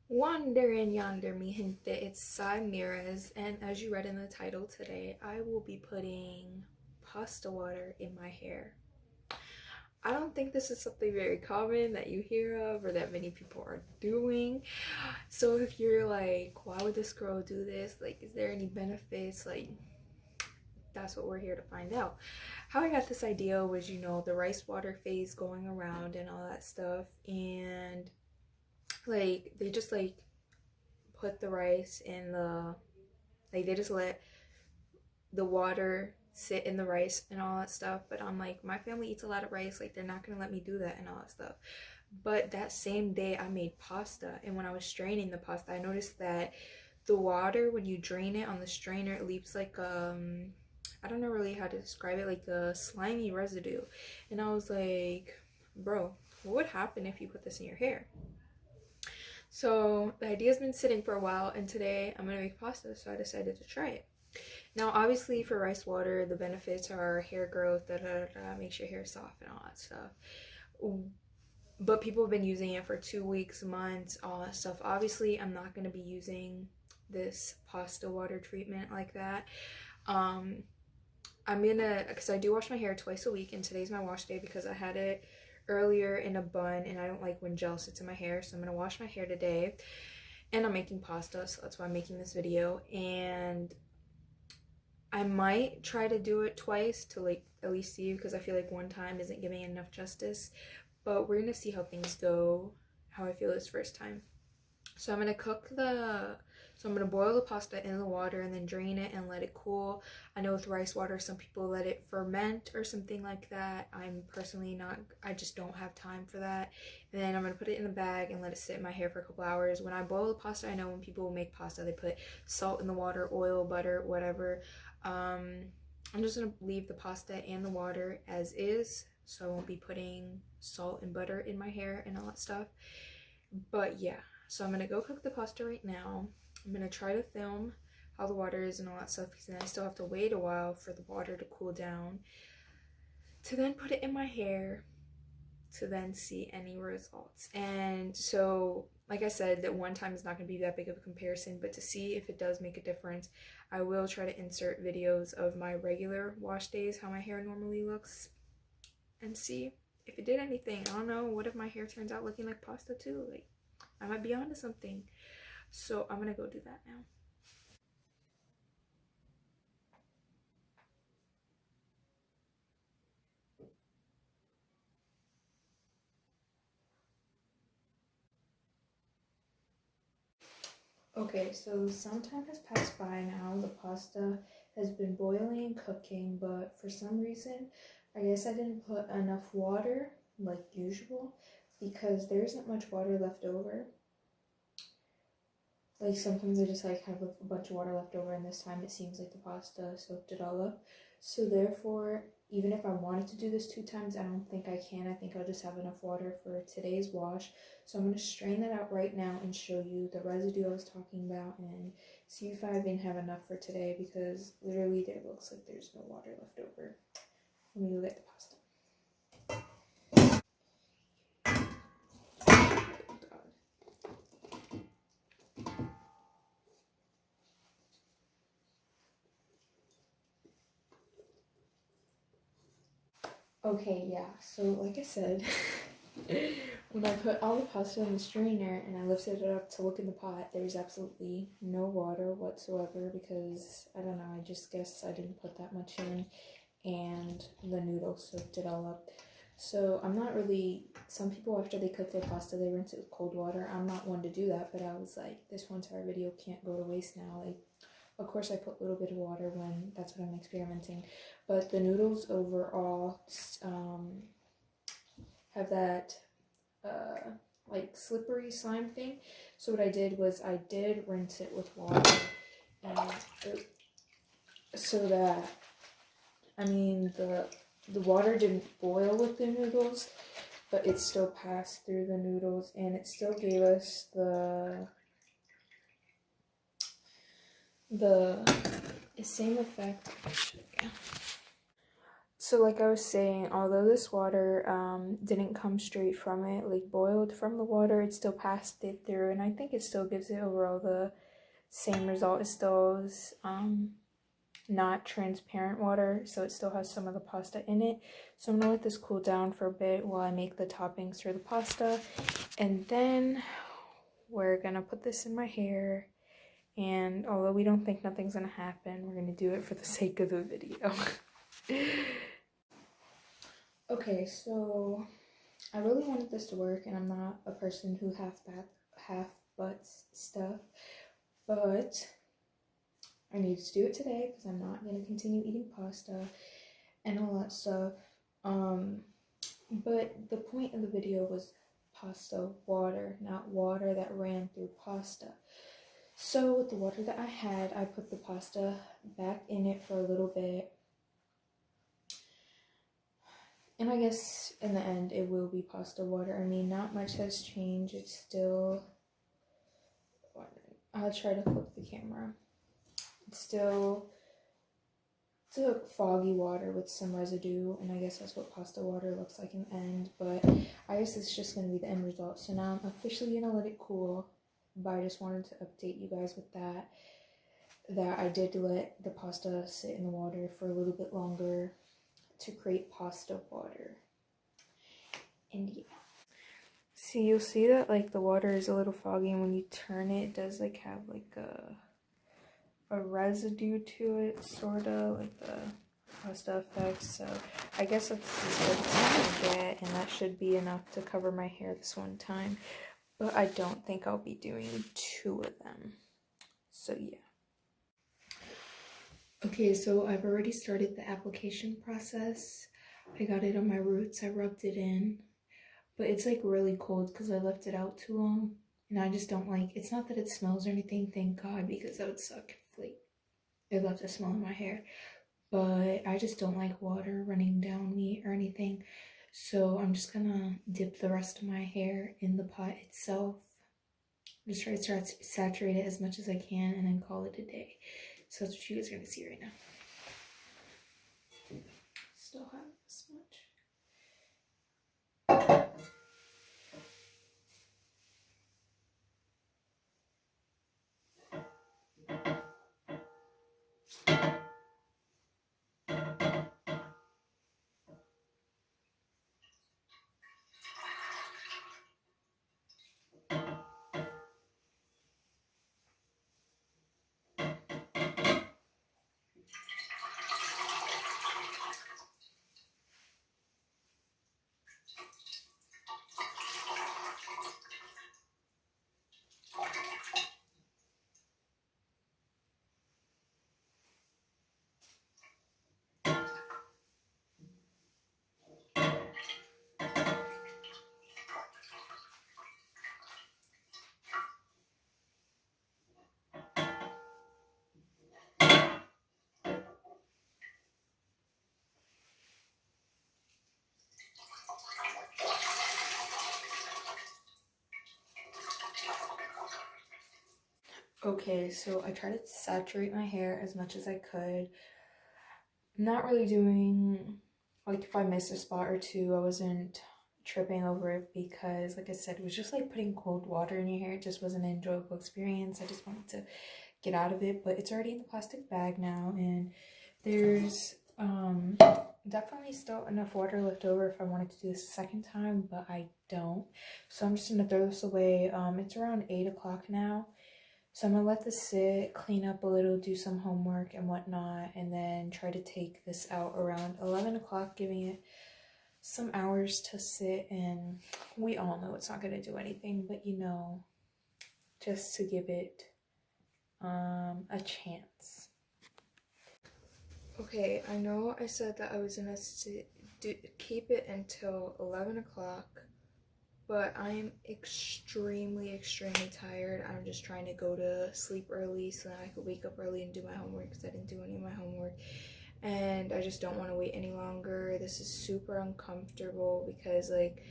Wander and yonder, mi gente, it's Sai Mirez, and as you read in the title today, I will be putting pasta water in my hair. I don't think this is something very common that you hear of or that many people are doing. So if you're like, why would this girl do this? Like, is there any benefits? Like, that's what we're here to find out. How I got this idea was, the rice water phase going around and all that stuff, and like they just like put the rice in they just let the water sit in the rice and all that stuff. But I'm like, my family eats a lot of rice, like they're not gonna let me do that and all that stuff. But that same day I made pasta, and when I was straining the pasta, I noticed that the water, when you drain it on the strainer, it leaves like I don't know really how to describe it, like a slimy residue. And I was like, bro, what would happen if you put this in your hair? So the idea's been sitting for a while, and today I'm gonna make pasta, so I decided to try it. Now, obviously, for rice water, the benefits are hair growth, makes your hair soft and all that stuff. But people have been using it for 2 weeks, months, all that stuff. Obviously, I'm not gonna be using this pasta water treatment like that. I'm gonna, because I do wash my hair twice a week, and today's my wash day because I had it earlier in a bun and I don't like when gel sits in my hair, so I'm gonna wash my hair today. And I'm making pasta, so that's why I'm making this video. And I might try to do it twice to like at least see, because I feel like one time isn't giving enough justice. But we're gonna see how things go, how I feel this first time. So I'm gonna boil the pasta in the water and then drain it and let it cool. I know with rice water, some people let it ferment or something like that. I'm personally not, I just don't have time for that. And then I'm gonna put it in a bag and let it sit in my hair for a couple hours. When I boil the pasta, I know when people make pasta, they put salt in the water, oil, butter, whatever. I'm just gonna leave the pasta and the water as is, so I won't be putting salt and butter in my hair and all that stuff. But yeah, so I'm gonna go cook the pasta right now. I'm gonna try to film how the water is and all that stuff, because then I still have to wait a while for the water to cool down to then put it in my hair to then see any results. And so, like I said, that one time is not going to be that big of a comparison, but to see if it does make a difference, I will try to insert videos of my regular wash days, how my hair normally looks, and see if it did anything. I don't know, what if my hair turns out looking like pasta too? Like, I might be onto something. So I'm gonna go do that now. Okay, so some time has passed by now. The pasta has been boiling and cooking, but for some reason, I guess I didn't put enough water like usual, because there isn't much water left over. Like sometimes I just like have a bunch of water left over, and this time it seems like the pasta soaked it all up. So therefore, even if I wanted to do this 2 times, I don't think I can. I think I'll just have enough water for today's wash. So I'm going to strain that out right now and show you the residue I was talking about and see if I even have enough for today, because literally there looks like there's no water left over. Let me go get the pasta. Okay, yeah, so like I said, when I put all the pasta in the strainer and I lifted it up to look in the pot, there's absolutely no water whatsoever, because, I don't know, I just guess I didn't put that much in, and the noodles soaked it all up. So I'm not really, some people after they cook their pasta, they rinse it with cold water. I'm not one to do that, but I was like, this one entire video can't go to waste now. Like, of course I put a little bit of water when that's what I'm experimenting, but the noodles overall have that like slippery slime thing. So what I did was I did rinse it with water, and so that, I mean, the water didn't boil with the noodles, but it still passed through the noodles, and it still gave us the Same effect. Yeah. So like I was saying, although this water didn't come straight from it, like boiled from the water, it still passed it through, and I think it still gives it overall the same result. It still is not transparent water, so it still has some of the pasta in it. So I'm gonna let this cool down for a bit while I make the toppings for the pasta, and then we're gonna put this in my hair. And although we don't think nothing's gonna happen, we're gonna do it for the sake of the video. Okay, so I really wanted this to work, and I'm not a person who half butts stuff, but I needed to do it today because I'm not gonna continue eating pasta and all that stuff. But the point of the video was pasta water, not water that ran through pasta. So with the water that I had, I put the pasta back in it for a little bit. And I guess in the end, it will be pasta water. I mean, not much has changed. It's still, I'll try to flip the camera. It's a foggy water with some residue, and I guess that's what pasta water looks like in the end. But I guess it's just going to be the end result. So now I'm officially going to let it cool. But I just wanted to update you guys with that I did let the pasta sit in the water for a little bit longer to create pasta water. And yeah. See, you'll see that like the water is a little foggy, and when you turn it, it does like have like a residue to it, sort of like the pasta effect. So I guess that's as good as I can get, and that should be enough to cover my hair this one time. But I don't think I'll be doing 2 of them. So yeah. Okay, so I've already started the application process. I got it on my roots, I rubbed it in, but it's like really cold because I left it out too long, and I just don't like, it's not that it smells or anything, thank God, because that would suck if like it left a smell in my hair, but I just don't like water running down me or anything, so I'm just gonna dip the rest of my hair in the pot itself. Just try to saturate it as much as I can and then call it a day. So that's what you guys are gonna see right now. Still have this much. Okay, so I tried to saturate my hair as much as I could. Not really doing, like if I missed a spot or two, I wasn't tripping over it because, like I said, it was just like putting cold water in your hair. It just wasn't an enjoyable experience. I just wanted to get out of it, but it's already in the plastic bag now, and there's definitely still enough water left over if I wanted to do this a second time, but I don't. So I'm just gonna throw this away. It's around 8 o'clock now. So I'm gonna let this sit, clean up a little, do some homework and whatnot, and then try to take this out around 11 o'clock, giving it some hours to sit. And we all know it's not gonna do anything, but you know, just to give it a chance. Okay, I know I said that I was gonna keep it until 11 o'clock. But I'm extremely tired. I'm just trying to go to sleep early so that I could wake up early and do my homework because I didn't do any of my homework. And I just don't want to wait any longer. This is super uncomfortable because like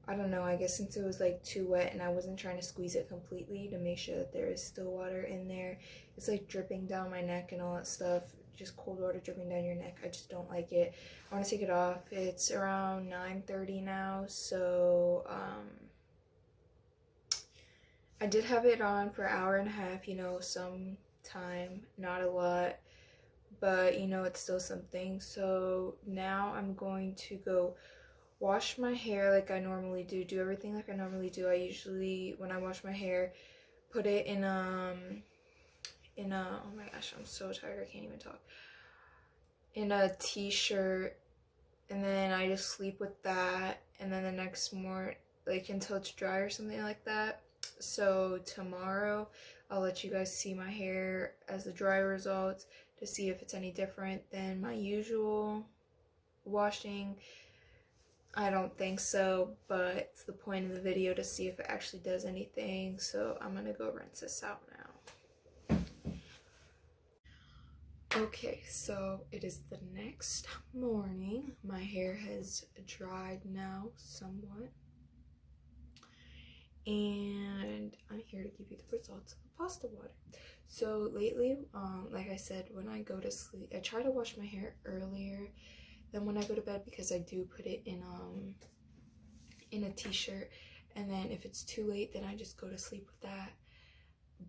I don't know, I guess since it was like too wet and I wasn't trying to squeeze it completely to make sure that there is still water in there. It's like dripping down my neck and all that stuff. Just cold water dripping down your neck. I just don't like it. I want to take it off. It's around 9:30 now, so I did have it on for an hour and a half, you know, some time, not a lot, but you know, it's still something. So now I'm going to go wash my hair like I normally do everything like I normally do. I usually, when I wash my hair, put it in a, oh my gosh, I'm so tired, I can't even talk, in a t-shirt, and then I just sleep with that, and then the next morning, like until it's dry or something like that. So tomorrow I'll let you guys see my hair as the dry results to see if it's any different than my usual washing. I don't think so, but it's the point of the video to see if it actually does anything. So I'm gonna go rinse this out now. Okay, so it is the next morning. My hair has dried now somewhat, and I'm here to give you the results of the pasta water. So lately, like I said, when I go to sleep, I try to wash my hair earlier than when I go to bed because I do put it in a t-shirt, and then if it's too late, then I just go to sleep with that.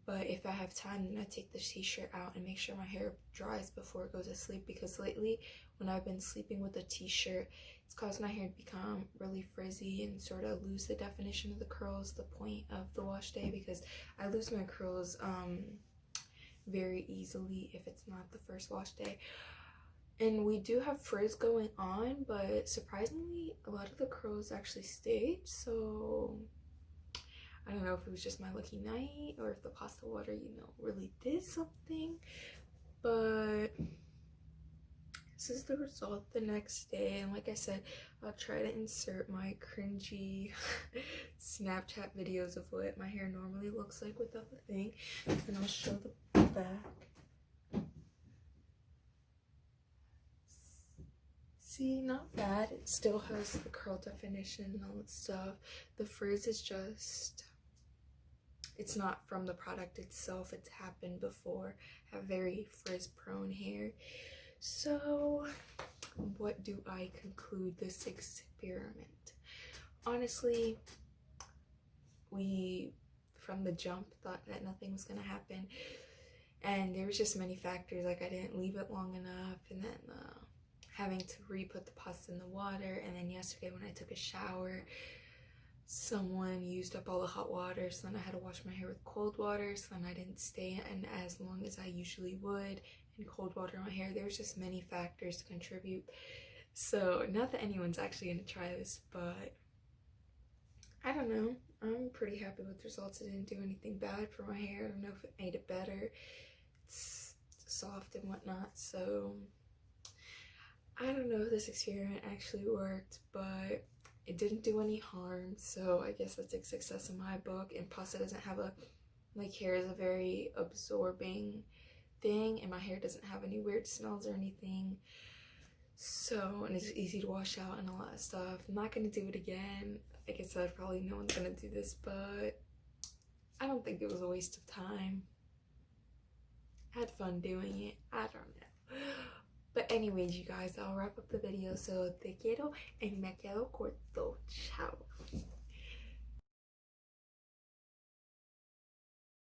But if I have time, then I take the t-shirt out and make sure my hair dries before it goes to sleep, because lately when I've been sleeping with a t-shirt, it's caused my hair to become really frizzy and sort of lose the definition of the curls, the point of the wash day, because I lose my curls very easily if it's not the first wash day. And we do have frizz going on, but surprisingly a lot of the curls actually stayed. So I don't know if it was just my lucky night or if the pasta water, you know, really did something. But this is the result the next day, and like I said, I'll try to insert my cringy Snapchat videos of what my hair normally looks like without the thing, and I'll show the back. See, not bad. It still has the curl definition and all that stuff. The frizz is just, it's not from the product itself. It's happened before. I have very frizz prone hair. So what do I conclude this experiment? Honestly, we from the jump thought that nothing was gonna happen, and there was just many factors, like I didn't leave it long enough, and then having to re-put the pasta in the water, and then yesterday when I took a shower, someone used up all the hot water, so then I had to wash my hair with cold water, so then I didn't stay in as long as I usually would in cold water on my hair. There was just many factors to contribute. So not that anyone's actually gonna try this, but I don't know, I'm pretty happy with the results. It didn't do anything bad for my hair. I don't know if it made it better. It's soft and whatnot, so I don't know if this experiment actually worked, but it didn't do any harm, so I guess that's a success in my book. And pasta doesn't have a, like, hair is a very absorbing thing, and my hair doesn't have any weird smells or anything, so, and it's easy to wash out and a lot of stuff. I'm not gonna do it again. Like I said, probably no one's gonna do this, but I don't think it was a waste of time. I had fun doing it. I don't know. But anyways, you guys, I'll wrap up the video. So te quiero and me quedo corto. Ciao.